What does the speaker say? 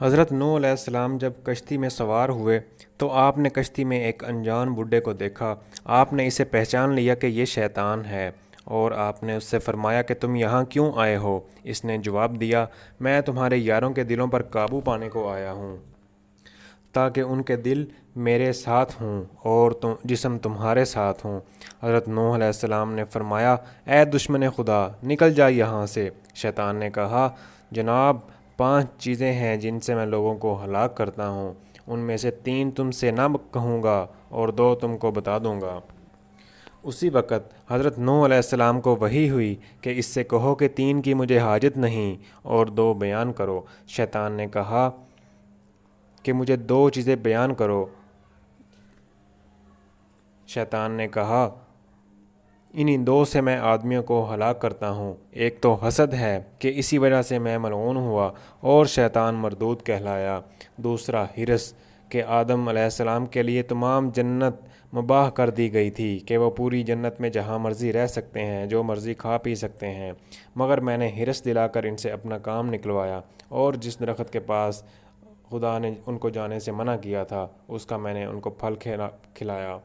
حضرت نوح علیہ السلام جب کشتی میں سوار ہوئے تو آپ نے کشتی میں ایک انجان بوڑھے کو دیکھا۔ آپ نے اسے پہچان لیا کہ یہ شیطان ہے، اور آپ نے اس سے فرمایا کہ تم یہاں کیوں آئے ہو؟ اس نے جواب دیا، میں تمہارے یاروں کے دلوں پر قابو پانے کو آیا ہوں، تاکہ ان کے دل میرے ساتھ ہوں اور جسم تمہارے ساتھ ہوں۔ حضرت نوح علیہ السلام نے فرمایا، اے دشمن خدا، نکل جا یہاں سے۔ شیطان نے کہا، جناب، 5 چیزیں ہیں جن سے میں لوگوں کو ہلاک کرتا ہوں، ان میں سے 3 تم سے نہ کہوں گا اور 2 تم کو بتا دوں گا۔ اسی وقت حضرت نوح علیہ السلام کو وحی ہوئی کہ اس سے کہو کہ 3 کی مجھے حاجت نہیں اور 2 بیان کرو۔ شیطان نے کہا کہ مجھے 2 چیزیں بیان کرو۔ شیطان نے کہا، انہی 2 سے میں آدمیوں کو ہلاک کرتا ہوں، ایک تو حسد ہے کہ اسی وجہ سے میں ملعون ہوا اور شیطان مردود کہلایا، دوسرا حرص کہ آدم علیہ السلام کے لیے تمام جنت مباح کر دی گئی تھی کہ وہ پوری جنت میں جہاں مرضی رہ سکتے ہیں، جو مرضی کھا پی سکتے ہیں، مگر میں نے حرص دلا کر ان سے اپنا کام نکلوایا، اور جس درخت کے پاس خدا نے ان کو جانے سے منع کیا تھا اس کا میں نے ان کو پھل کھلایا۔